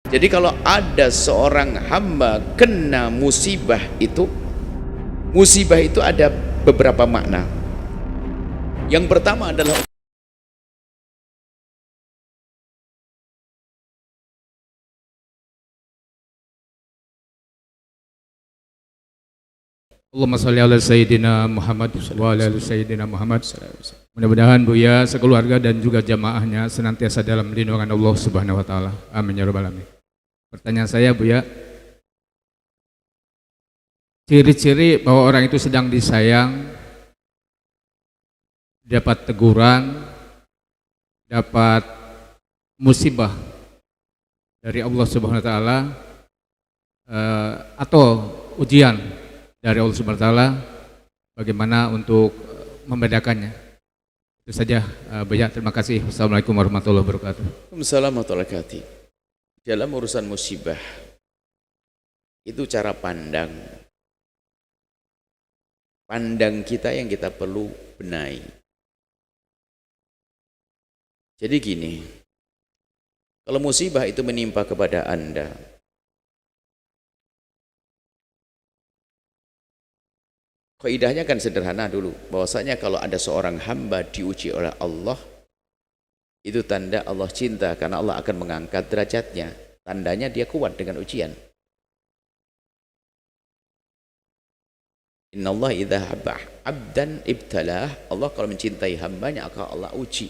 Jadi kalau ada seorang hamba kena musibah itu ada beberapa makna. Yang pertama adalah Allahumma sholli ala Sayyidina Muhammad wa ala ali Sayyidina Muhammad. Mudah-mudahan Buya sekeluarga dan juga jamaahnya senantiasa dalam lindungan Allah Subhanahu wa taala. Amin ya rabbal alamin. Pertanyaan saya Buya, ciri-ciri bahwa orang itu sedang disayang, dapat teguran, dapat musibah dari Allah Subhanahu wa taala, atau ujian dari Allah Subhanahu wa taala, bagaimana untuk membedakannya? Itu saja Buya, terima kasih. Wassalamualaikum warahmatullahi wabarakatuh. Waalaikumsalam warahmatullahi wabarakatuh. Dalam urusan musibah itu cara pandang kita yang kita perlu benahi. Jadi gini, kalau musibah itu menimpa kepada Anda, kaidahnya kan sederhana dulu, bahwasanya kalau ada seorang hamba diuji oleh Allah, itu tanda Allah cinta, karena Allah akan mengangkat derajatnya. Tandanya dia kuat dengan ujian. Innallah idza habba 'abdan ibtalah. Allah kalau mencintai hambanya akan Allah uji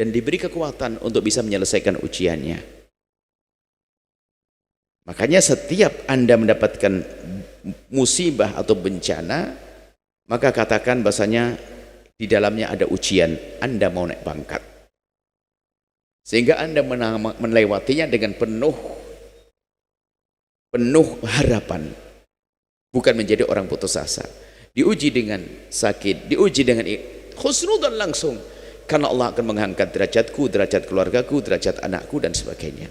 dan diberi kekuatan untuk bisa menyelesaikan ujiannya. Makanya setiap Anda mendapatkan musibah atau bencana, maka katakan bahasanya di dalamnya ada ujian, Anda mau naik pangkat. Sehingga Anda melewatinya dengan penuh harapan, bukan menjadi orang putus asa. Diuji dengan sakit, diuji dengan husnudzon langsung, karena Allah akan mengangkat derajatku, derajat keluargaku, derajat anakku dan sebagainya.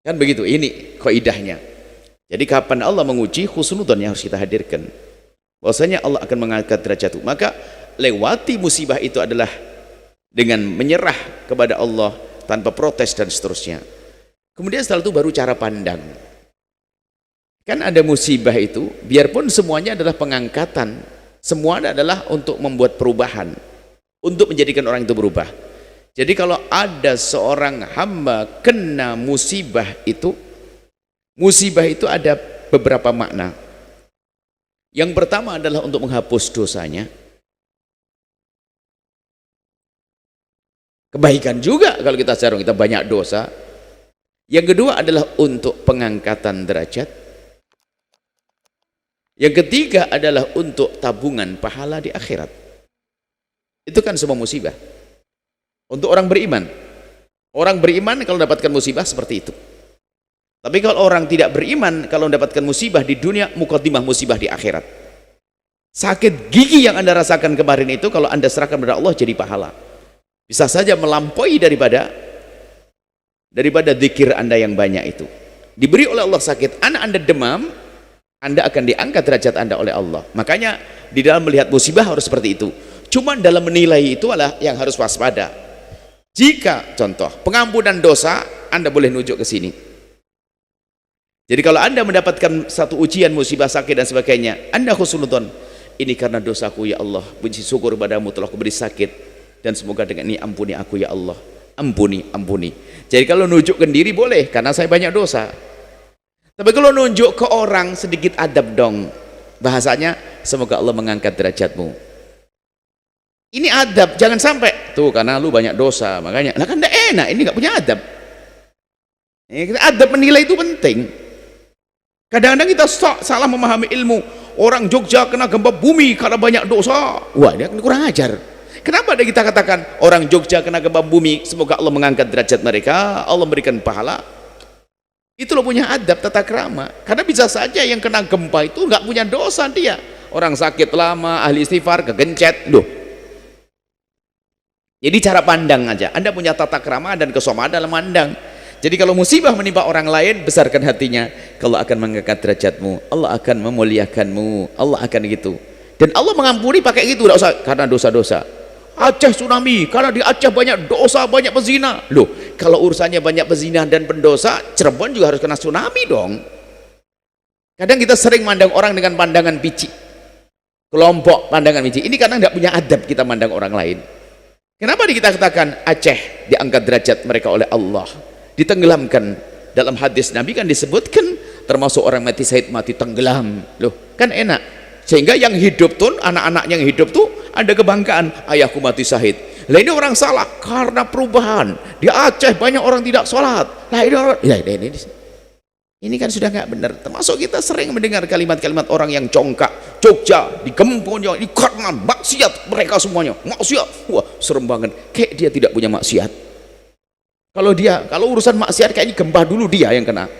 Kan begitu, ini kaidahnya. Jadi kapan Allah menguji, husnudzon yang harus kita hadirkan, bahwasanya Allah akan mengangkat derajatku. Maka lewati musibah itu adalah dengan menyerah kepada Allah tanpa protes dan seterusnya. Kemudian setelah itu baru cara pandang. Kan ada musibah itu, biarpun semuanya adalah pengangkatan, semua adalah untuk membuat perubahan, untuk menjadikan orang itu berubah. Jadi kalau ada seorang hamba kena musibah itu ada beberapa makna. Yang pertama adalah untuk menghapus dosanya. Kebaikan juga kalau kita sarung, kita banyak dosa. Yang kedua adalah untuk pengangkatan derajat. Yang ketiga adalah untuk tabungan pahala di akhirat. Itu kan semua musibah. Untuk orang beriman. Orang beriman kalau dapatkan musibah seperti itu. Tapi kalau orang tidak beriman, kalau mendapatkan musibah di dunia, mukaddimah musibah di akhirat. Sakit gigi yang Anda rasakan kemarin itu, kalau Anda serahkan kepada Allah jadi pahala. Bisa saja melampaui daripada zikir Anda yang banyak itu. Diberi oleh Allah sakit, anak Anda demam, Anda akan diangkat derajat Anda oleh Allah. Makanya di dalam melihat musibah harus seperti itu. Cuma dalam menilai itu adalah yang harus waspada. Jika contoh pengampunan dosa, Anda boleh nunjuk ke sini. Jadi kalau Anda mendapatkan satu ujian, musibah, sakit dan sebagainya, Anda husnudzon, ini karena dosaku ya Allah, puji syukur padamu telah kuberi sakit, dan semoga dengan ini ampuni aku ya Allah, ampuni. Jadi kalau nunjukkan diri boleh, karena saya banyak dosa. Tapi kalau nunjuk ke orang, sedikit adab dong, bahasanya semoga Allah mengangkat derajatmu. Ini adab, jangan sampai tuh karena lu banyak dosa makanya. Nah kan tidak enak, ini nggak punya adab. Adab menilai itu penting. Kadang-kadang kita salah memahami ilmu. Orang Jogja kena gempa bumi karena banyak dosa. Wah, dia kurang ajar. Kenapa ada kita katakan orang Jogja kena gempa bumi, semoga Allah mengangkat derajat mereka, Allah memberikan pahala. Itu loh punya adab, tata krama. Karena bisa saja yang kena gempa itu nggak punya dosa dia. Orang sakit lama, ahli istighfar, kegencet. Loh. Jadi cara pandang aja. Anda punya tata krama dan kesomaan dalam pandang. Jadi kalau musibah menimpa orang lain, besarkan hatinya. Allah akan mengangkat derajatmu, Allah akan memuliakanmu, Allah akan gitu. Dan Allah mengampuni pakai gitu, tidak usah karena dosa-dosa. Aceh tsunami karena di Aceh banyak dosa, banyak pezina. Loh, kalau urusannya banyak pezina dan pendosa, Cirebon juga harus kena tsunami dong. Kadang kita sering mandang orang dengan pandangan picik, kelompok pandangan picik. Ini karena nggak punya adab kita mandang orang lain. Kenapa kita katakan Aceh diangkat derajat mereka oleh Allah, ditenggelamkan? Dalam hadis Nabi kan disebutkan termasuk orang mati syahid mati tenggelam. Loh, kan enak. Sehingga yang hidup tuh, anak-anak yang hidup tuh ada kebanggaan, ayahku mati syahid. Lah ini orang salah karena perubahan. Di Aceh banyak orang tidak sholat. Lah ini orang, ini kan sudah nggak benar. Termasuk kita sering mendengar kalimat-kalimat orang yang congkak. Jogja digempurnya ini karena maksiat mereka semuanya. Maksiat. Wah, serem banget. Kayak dia tidak punya maksiat. Kalau urusan maksiat kayaknya gempah dulu dia yang kena.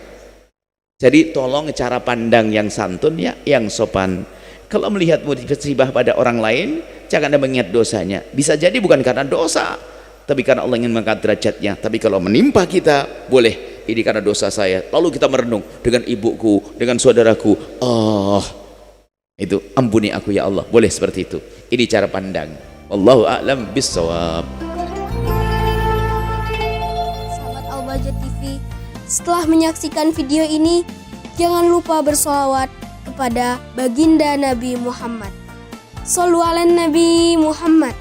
Jadi tolong cara pandang yang santun ya, yang sopan. Kalau melihat musibah pada orang lain, jangan Anda mengingat dosanya. Bisa jadi bukan karena dosa, tapi karena Allah ingin mengangkat derajatnya. Tapi kalau menimpa kita, boleh ini karena dosa saya. Lalu kita merenung dengan ibuku, dengan saudaraku. Oh, itu ampuni aku ya Allah. Boleh seperti itu. Ini cara pandang. Wallahu a'lam bissawab. Sahabat Al-Bahjah TV, setelah menyaksikan video ini, jangan lupa bersolawat kepada baginda Nabi Muhammad. Shollu ala Nabi Muhammad.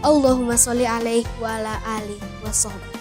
Allahumma sholli alaihi wa ala alihi wa sahbihi.